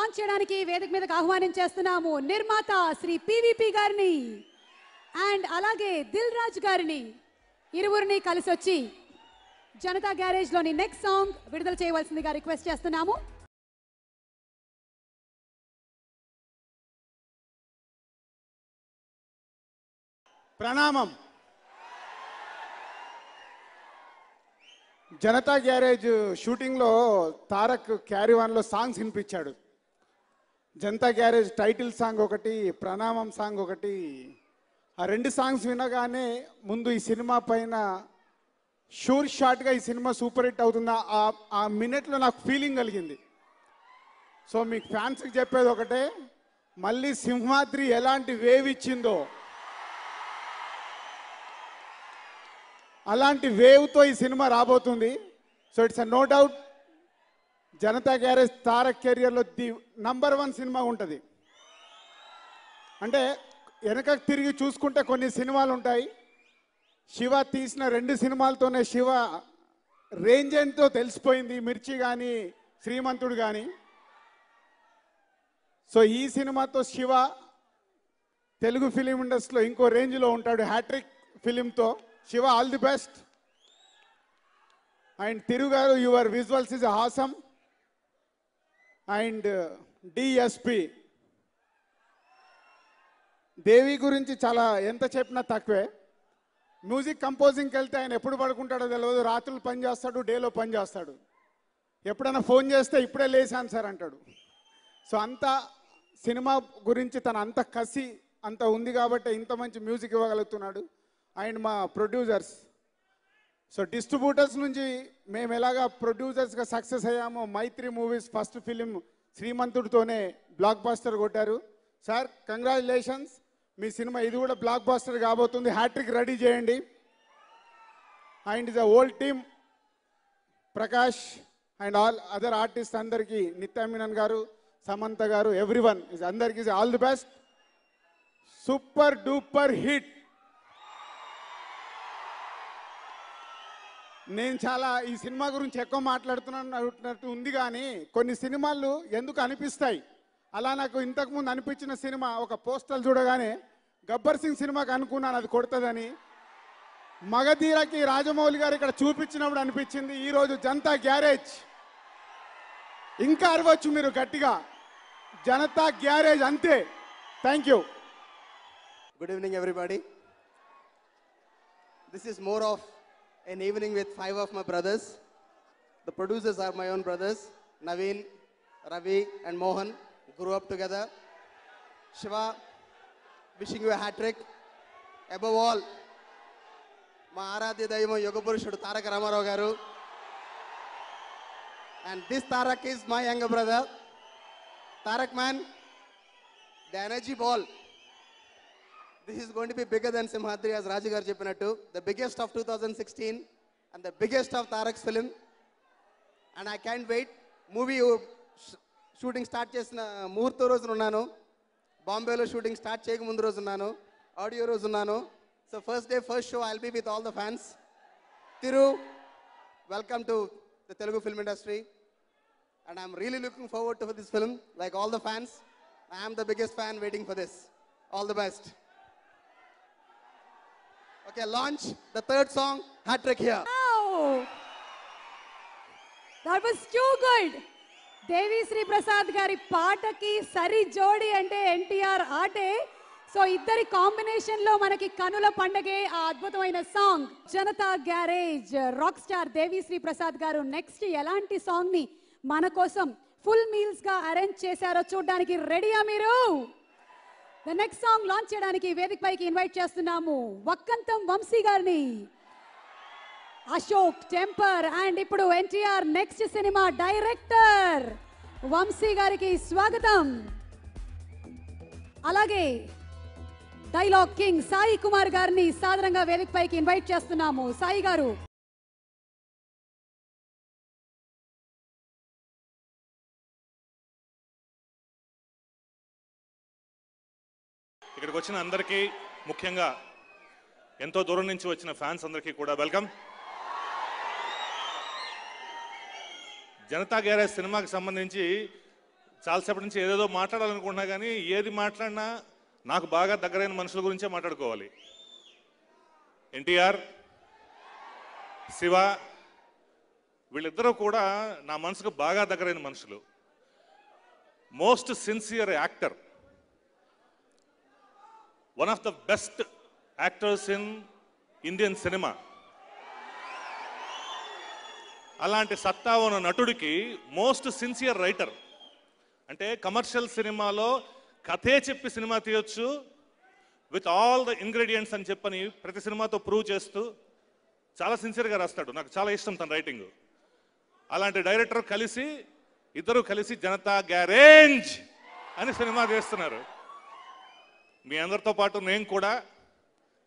Launch చేయడానికి వేదిక మీదకి ఆహ్వానం చేస్తున్నాము నిర్మాత శ్రీ పివిపి గారిని అండ్ అలాగే దిల్ రాజు గారిని ఇరువురిని కలిసి వచ్చి జనతా గ్యారేజ్ లోని నెక్స్ట్ సాంగ్ విడుదల చేయవలసిందిగా రిక్వెస్ట్ చేస్తున్నాము. ప్రణామం. జనతా గ్యారేజ్ షూటింగ్లో తారక్ క్యారీవాన్లో సాంగ్స్ వినిపించాడు. జనతా గ్యారేజ్ టైటిల్ సాంగ్ ఒకటి, ప్రణామం సాంగ్ ఒకటి. ఆ రెండు సాంగ్స్ వినగానే ముందు ఈ సినిమా పైన షూర్ షాట్గా ఈ సినిమా సూపర్ హిట్ అవుతుందా ఆ మినిట్లో నాకు ఫీలింగ్ కలిగింది. సో మీకు ఫ్యాన్స్కి చెప్పేది ఒకటే, మళ్ళీ సింహాద్రి ఎలాంటి వేవ్ ఇచ్చిందో అలాంటి వేవ్తో ఈ సినిమా రాబోతుంది. So it's no doubt Janatha Garage Tarak కెరియర్లో ది నంబర్ 1 సినిమా ఉంటుంది. అంటే వెనకకు తిరిగి చూసుకుంటే కొన్ని సినిమాలు ఉంటాయి. శివ తీసిన 2 సినిమాలతోనే శివ రేంజ్ ఏంటో తెలిసిపోయింది, మిర్చి కానీ శ్రీమంతుడు కానీ. సో ఈ సినిమాతో శివ తెలుగు ఫిలిం ఇండస్ట్రీలో ఇంకో రేంజ్లో ఉంటాడు హ్యాట్రిక్ ఫిలింతో. Shiva, all the best. And Thiru గారు, your visuals is awesome. And DSP Devi గురించి చాలా ఎంత చెప్పినా తక్కువే. మ్యూజిక్ కంపోజింగ్కి వెళ్తే ఆయన ఎప్పుడు పడుకుంటాడో తెలియదు. రాత్రులు పని చేస్తాడు, డేలో పని చేస్తాడు. ఎప్పుడైనా ఫోన్ చేస్తే ఇప్పుడే లేచాను సార్ అంటాడు. సో అంత సినిమా గురించి తన అంత కసి అంత ఉంది కాబట్టి ఇంత మంచి మ్యూజిక్ ఇవ్వగలుగుతున్నాడు. అండ్ మా ప్రొడ్యూసర్స్, సో డిస్ట్రిబ్యూటర్స్ నుంచి మేము ఎలాగా ప్రొడ్యూసర్స్గా సక్సెస్ అయ్యామో, మైత్రి మూవీస్ ఫస్ట్ ఫిలిం శ్రీమంతుడితోనే బ్లాక్ బాస్టర్ కొట్టారు. సార్ కంగ్రాచులేషన్స్, మీ సినిమా ఇది కూడా బ్లాక్ బాస్టర్ కాబోతుంది. హ్యాట్రిక్ రెడీ చేయండి. And is a old team, Prakash and all other artist అందరికీ, నిత్యామినన్ గారు, సమంత గారు, ఎవ్రీవన్ ఇస్ అందరికీ all the best. Super duper hit. నేను చాలా ఈ సినిమా గురించి ఎక్కువ మాట్లాడుతున్నట్టు ఉంది కానీ కొన్ని సినిమాలు ఎందుకు అనిపిస్తాయి. అలా నాకు ఇంతకుముందు అనిపించిన సినిమా ఒక పోస్టల్ చూడగానే గబ్బర్ సింగ్ సినిమాకి అనుకున్నాను అది కొడుతుందని. మగధీరకి రాజమౌళి గారు ఇక్కడ చూపించినప్పుడు అనిపించింది. ఈరోజు జనతా గ్యారేజ్ ఇంకా అరవచ్చు మీరు గట్టిగా, జనతా గ్యారేజ్ అంతే. Thank you. Good evening everybody. This is more of an evening with 5 of my brothers. The producers are my own brothers, Naveen, Ravi and Mohan. Grew up together. Shiva, wishing you a hat trick. Above all, ma aradhya daivam yoga purushudu Tarak Ramarao garu. And this Tarak is my younger brother. Tarak man, the energy ball. This is going to be bigger than Simhadri, as Raju garu cheppinattu. The biggest of 2016 and the biggest of Tarak's film. And I can't wait. Movie shooting start chesina muhurta roju unnanu. Bombay lo shooting start cheyaka mundu roju unnanu. Audio roju unnanu. So first day, first show, I'll be with all the fans. Thiru, welcome to the Telugu film industry. And I'm really looking forward to this film. Like all the fans, I am the biggest fan waiting for this. All the best. Okay, launch the third song, Hat Trick here. Wow! That was too good. దేవి శ్రీ ప్రసాద్ గారి పాటకి సరి జోడి అంటే ఎన్టీఆర్ ఆటే. So ఇద్దరి combination లో మనకి కనుల పండగే ఆ అద్భుతమైన song. Janatha garage rock star Devi Sri Prasad గారు నెక్స్ట్ ఎలాంటి సాంగ్ ని మన కోసం ఫుల్ మీల్స్ గా అరేంజ్ చేశారో చూడడానికి రెడీయా మీరు? ద నెక్స్ట్ సాంగ్ లాంచ్ చేయడానికి వేదిక పైకి ఇన్వైట్ చేస్తున్నాము వక్కంతం వంశీ గారిని, అశోక్ టెంపర్ అండ్ ఇప్పుడు ఎన్టీఆర్ నెక్స్ట్ సినిమా డైరెక్టర్ వంశీ గారికి స్వాగతం. అలాగే డైలాగ్ కింగ్ సాయి కుమార్ గారిని సాదరంగా వేదిక పైకి ఇన్వైట్ చేస్తున్నాము. సాయి గారు. ఇక్కడికి వచ్చిన అందరికీ, ముఖ్యంగా ఎంతో దూరం నుంచి వచ్చిన ఫ్యాన్స్ అందరికీ కూడా వెల్కమ్. జనతా గ్యారేజ్ సినిమాకి సంబంధించి చాలాసేపటి నుంచి ఏదేదో మాట్లాడాలనుకుంటున్నా కానీ ఏది మాట్లాడినా నాకు బాగా దగ్గరైన మనుషుల గురించే మాట్లాడుకోవాలి. ఎన్టీఆర్, శివ, వీళ్ళిద్దరూ కూడా నా మనసుకు బాగా దగ్గరైన మనుషులు. Most sincere actor, one of the best actors in Indian cinema. అలాంటి సత్తా ఉన్న నటుడికి మోస్ట్ సిన్సియర్ రైటర్. అంటే కమర్షియల్ సినిమాలో కథే చెప్పి సినిమా తీయొచ్చు విత్ ఆల్ ద ఇంగ్రీడియంట్స్ అని చెప్పని ప్రతి సినిమాతో ప్రూవ్ చేస్తూ చాలా సిన్సియర్గా రాస్తాడు. నాకు చాలా ఇష్టం తన రైటింగ్. అలాంటి డైరెక్టర్ ఇద్దరు కలిసి జనతా గ్యారేజ్ అని సినిమా తీస్తున్నారు. మీ అందరితో పాటు నేను కూడా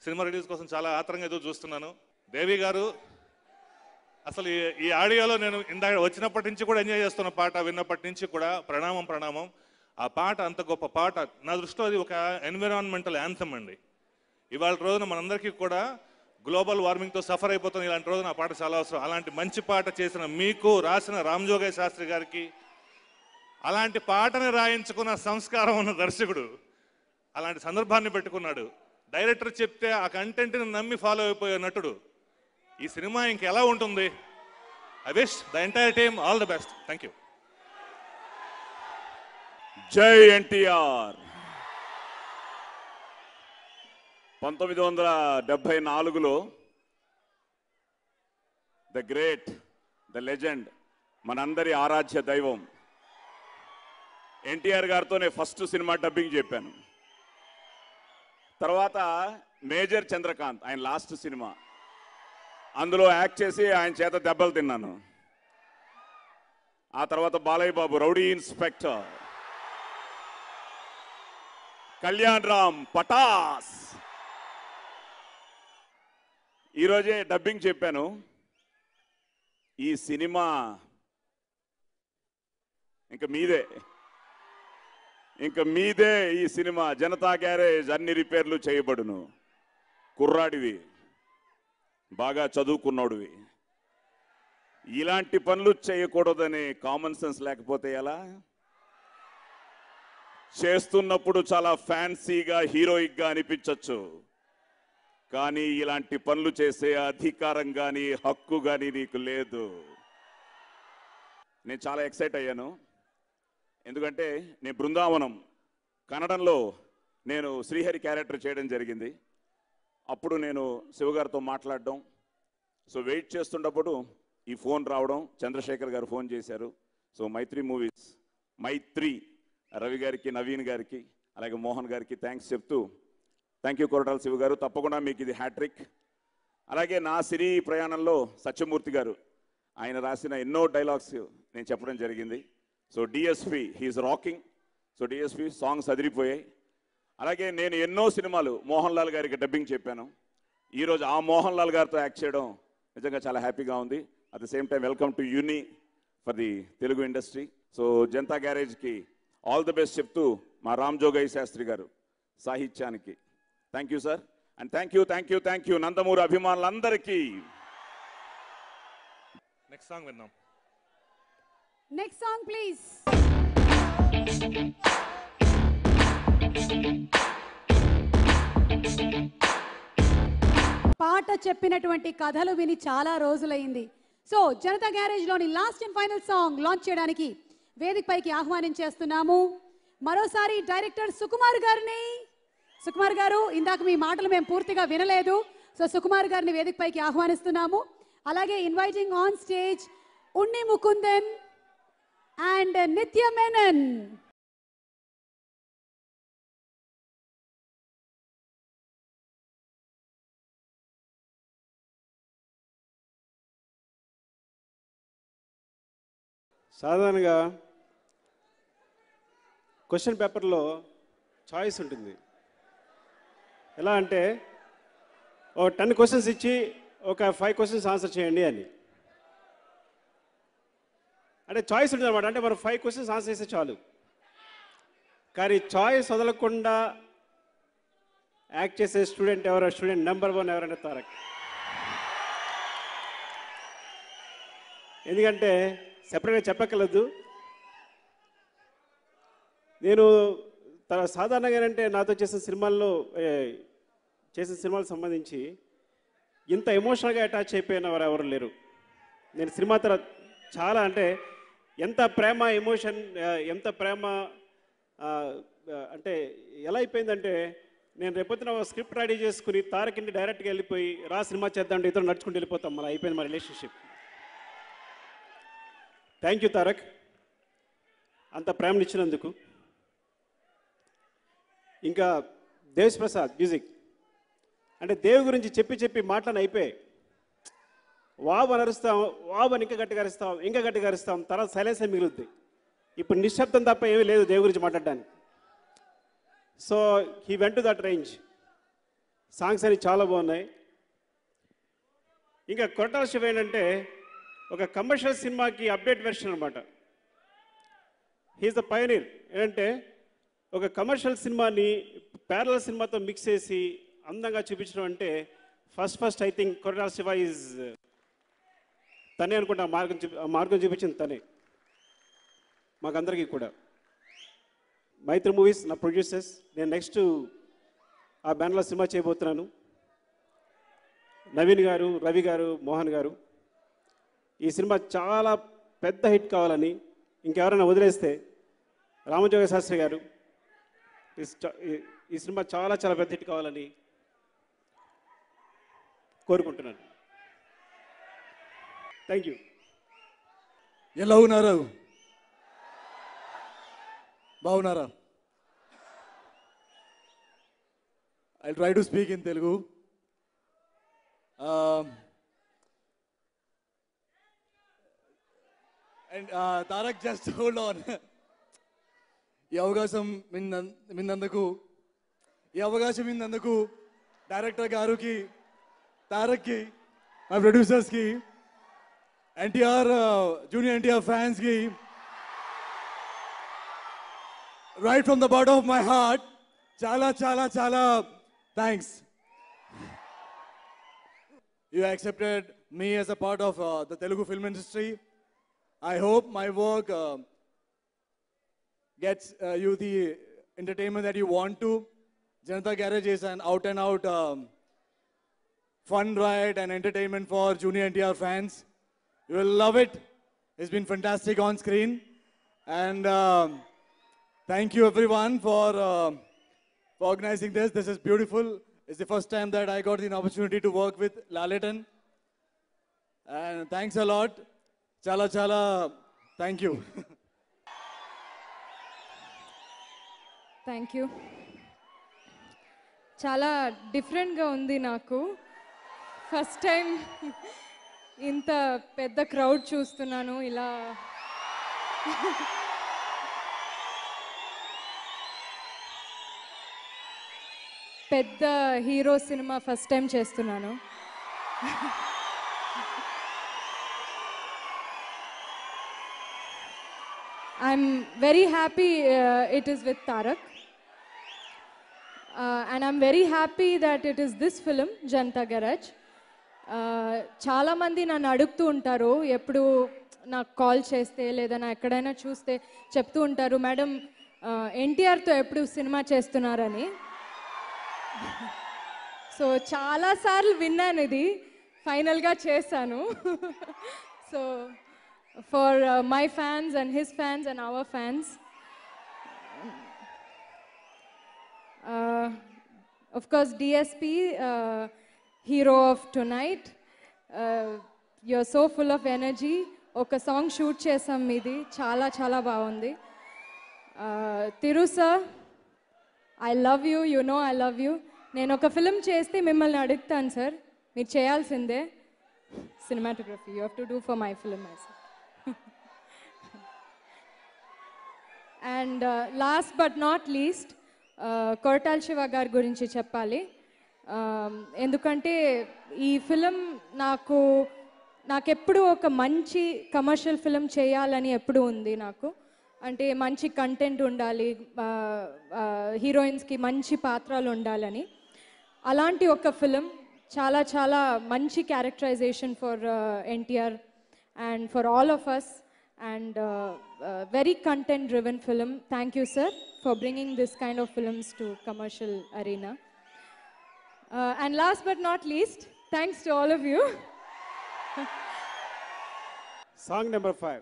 సినిమా రిలీజ్ కోసం చాలా ఆత్రంగా ఎదురు చూస్తున్నాను. దేవి గారు, అసలు ఈ ఆడియోలో నేను ఇందాక వచ్చినప్పటి నుంచి కూడా ఎంజాయ్ చేస్తున్న పాట విన్నప్పటి నుంచి కూడా ప్రణామం ప్రణామం. ఆ పాట అంత గొప్ప పాట. నా దృష్టిలో అది ఒక ఎన్విరాన్మెంటల్ యాంథమ్ అండి. ఇవాళ రోజున మనందరికీ కూడా గ్లోబల్ వార్మింగ్తో సఫర్ అయిపోతుంది. ఇలాంటి రోజున ఆ పాట చాలా అవసరం. అలాంటి మంచి పాట చేసిన మీకు, రాసిన రామజోగయ్య శాస్త్రి గారికి, అలాంటి పాటని రాయించుకున్న సంస్కారం ఉన్న దర్శకుడు అలాంటి సందర్భాన్ని పెట్టుకున్నాడు. డైరెక్టర్ చెప్తే ఆ కంటెంట్ని నమ్మి ఫాలో అయిపోయే నటుడు. ఈ సినిమా ఇంకెలా ఉంటుంది? I wish the entire team all the best. Thank you. జై ఎన్టీఆర్. 1974లో ద గ్రేట్, ద లెజెండ్, మనందరి ఆరాధ్య దైవం ఎన్టీఆర్ గారితోనే ఫస్ట్ సినిమా డబ్బింగ్ చెప్పాను. తర్వాత మేజర్ చంద్రకాంత్, ఆయన లాస్ట్ సినిమా, అందులో యాక్ట్ చేసి ఆయన చేత దెబ్బలు తిన్నాను. ఆ తర్వాత బాలయ్య బాబు రౌడీ ఇన్స్పెక్టర్, కళ్యాణ్ రామ్ పటాస్. ఈరోజే డబ్బింగ్ చెప్పాను. ఈ సినిమా ఇంక మీదే ఈ సినిమా. జనతా గ్యారేజ్, అన్ని రిపేర్లు చేయబడును. కుర్రాడివి, బాగా చదువుకున్నాడువి, ఇలాంటి పనులు చేయకూడదని కామన్ సెన్స్ లేకపోతే ఎలా? చేస్తున్నప్పుడు చాలా ఫ్యాన్సీగా, హీరోయిక్గా అనిపించవచ్చు, కానీ ఇలాంటి పనులు చేసే అధికారం కానీ హక్కు కానీ నీకు లేదు. నేను చాలా ఎక్సైట్ అయ్యాను. ఎందుకంటే నేను బృందావనం కన్నడంలో నేను శ్రీహరి క్యారెక్టర్ చేయడం జరిగింది. అప్పుడు నేను శివగారితో మాట్లాడడం, సో వెయిట్ చేస్తున్నప్పుడు ఈ ఫోన్ రావడం, చంద్రశేఖర్ గారు ఫోన్ చేశారు. సో మైత్రి మూవీస్, మైత్రి రవి గారికి, నవీన్ గారికి, అలాగే మోహన్ గారికి థ్యాంక్స్ చెప్తూ, థ్యాంక్ యూ కొరటాల శివ గారు, తప్పకుండా మీకు ఇది హ్యాట్రిక్. అలాగే నా సినీ ప్రయాణంలో సత్యమూర్తి గారు, ఆయన రాసిన ఎన్నో డైలాగ్స్ నేను చెప్పడం జరిగింది. So DSP he's rocking. So DSP songs అదిరిపోయాయి. అలాగే నేను ఎన్నో సినిమాలు మోహన్ లాల్ గారికి డబ్బింగ్ చెప్పాను. ఈరోజు ఆ మోహన్ లాల్ గారితో యాక్ట్ చేయడం నిజంగా చాలా హ్యాపీగా ఉంది. At the same time welcome to యూని for the Telugu industry. So Janatha గ్యారేజ్కి ఆల్ ది బెస్ట్ చెప్తూ, మా రామజోగయ్య శాస్త్రి గారు సాహిత్యానికి thank you sir. And thank you Nandamuri అభిమానులందరికీ. నెక్స్ట్ సాంగ్ విన్నాం. Next song please. పాట చెప్పినటువంటి కథలు విని చాలా రోజులైంది. సో జనతా గ్యారేజ్ లోని last and final song launch చేయడానికి వేదిక పైకి ఆహ్వానించేస్తున్నాము మరోసారి డైరెక్టర్ సుకుమార్ గారిని. సుకుమార్ గారు, ఇందాక మీ మాటలు మేము పూర్తిగా వినలేదు. సో సుకుమార్ గారిని వేదిక పైకి ఆహ్వానిస్తున్నాము. అలాగే inviting on stage Unni Mukundan and Nitya Menon. సాధారణంగా క్వశ్చన్ పేపర్లో చాయిస్ ఉంటుంది. ఎలా అంటే ఓ 10 క్వశ్చన్స్ ఇచ్చి ఒక 5 క్వశ్చన్స్ ఆన్సర్ చేయండి అని. అంటే చాయిస్ ఉంటుంది అనమాట. అంటే మనం 5 క్వశ్చన్స్ ఆన్సర్ చేస్తే చాలు. కానీ చాయిస్ వదలకుండా యాక్ట్ చేసే స్టూడెంట్ ఎవరో, స్టూడెంట్ నెంబర్ 1 ఎవరంటే తారక్. ఎందుకంటే సెపరేట్గా చెప్పక్కర్లేదు, నేను సాధారణంగా ఏంటంటే నాతో చేసిన సినిమాలకు సంబంధించి ఇంత ఎమోషనల్గా అటాచ్ అయిపోయిన వారు ఎవరు లేరు. నేను సినిమా తర్వాత చాలా అంటే ఎంత ప్రేమ ఎమోషన్, ఎంత ప్రేమ అంటే ఎలా అయిపోయిందంటే, నేను రేపొద్దున స్క్రిప్ట్ రెడీ చేసుకుని తారకింటి డైరెక్ట్గా వెళ్ళిపోయి సినిమా చేద్దాం ఇతరు నడుచుకుంటూ వెళ్ళిపోతాం. మన అయిపోయింది మా రిలేషన్షిప్. థ్యాంక్ యూ తారక్, అంత ప్రేమనిచ్చినందుకు. ఇంకా దేవ్ ప్రసాద్ మ్యూజిక్ అంటే దేవ్ గురించి చెప్పి మాటలను అయిపోయాయి. వాబు అని అరుస్తాం, వాబు అని ఇంకా గట్టిగా అరుస్తాం, తర్వాత సైలెన్స్ మిగులుద్ది. ఇప్పుడు నిశ్శబ్దం తప్ప ఏమీ లేదు దేవ్ గురించి మాట్లాడడానికి. So he went to that range. Songs అన్ని చాలా బాగున్నాయి. ఇంకా కొరటాల శివ ఏంటంటే ఒక కమర్షియల్ సినిమాకి అప్డేట్ వెర్షన్ అనమాట. He's the pioneer. ఏంటంటే ఒక కమర్షియల్ సినిమాని ప్యారలల్ సినిమాతో మిక్స్ చేసి అందంగా చూపించడం అంటే first I think Koratala Shiva is తనే అనుకుంటా. మార్గం చూపించింది తనే మాకందరికీ కూడా. మైత్రి మూవీస్ నా ప్రొడ్యూసర్స్. నేను నెక్స్ట్ ఆ బ్యానర్లో సినిమా చేయబోతున్నాను. నవీన్ గారు, రవి గారు, మోహన్ గారు. ఈ సినిమా చాలా పెద్ద హిట్ కావాలని, ఇంకెవరైనా వదిలేస్తే రామజోగ శాస్త్రి గారు, ఈ సినిమా చాలా చాలా పెద్ద హిట్ కావాలని కోరుకుంటున్నాను. Thank you. ఎలా ఉన్నారు? బాగున్నారా? I try to speak in Telugu. And Tarak, just hold on. ఈ అవకాశం ఇన్నందుకు డైరెక్టర్ గారికి, తారక్కి, మా ప్రొడ్యూసర్స్కి, జూనియర్ ఎన్టీఆర్ ఫ్యాన్స్కి, right from the bottom of my heart, chala thanks. You accepted me as a part of the Telugu film industry. I hope my work gets you the entertainment that you want to. Janata Garage is an out and out fun ride and entertainment for junior NTR fans. You will love it. It's been fantastic on screen. And thank you everyone for organizing this. This is beautiful. It's the first time that I got the opportunity to work with Laletan. And thanks a lot. Chala, thank you. Thank you. చాలా డిఫరెంట్గా ఉంది నాకు. First time ఇంత పెద్ద crowd చూస్తున్నాను. ఇలా పెద్ద hero cinema first time చేస్తున్నాను. I'm very happy it is with Tarak. And I'm very happy that it is this film, Janata Garage. చాలా మంది నన్ను అడుగుతూ ఉంటారు, ఎప్పుడు నాకు కాల్ చేస్తే లేదా నా ఎక్కడైనా చూస్తే చెప్తూ ఉంటారు, మేడం ఎన్టీఆర్తో ఎప్పుడు సినిమా చేస్తున్నారని. సో చాలాసార్లు విన్నాను ఇది, ఫైనల్గా చేశాను. So for my fans and his fans and our fans. Of course, DSP, hero of tonight. You're so full of energy. Oka song shoot chesam midi chala baagundi. Thiru sir, I love you, you know I love you. Nenu oka film cheste mimmalni adigtanu sir, meer cheyalsinde cinematography. You have to do for my film as well. And last but not least Koratala Shiva గారి గురించి చెప్పాలి. ఎందుకంటే ఈ film నాకెప్పుడు ఒక మంచి commercial film చేయాలని ఎప్పుడు ఉంది నాకు. అంటే మంచి కంటెంట్ ఉండాలి, హీరోయిన్స్కి మంచి పాత్రలు ఉండాలని. అలాంటి ఒక ఫిలిం, చాలా మంచి characterization for NTR and for all of us, and very content driven film. Thank you, sir, for bringing this kind of films to commercial arena. And last but not least, thanks to all of you. Song number 5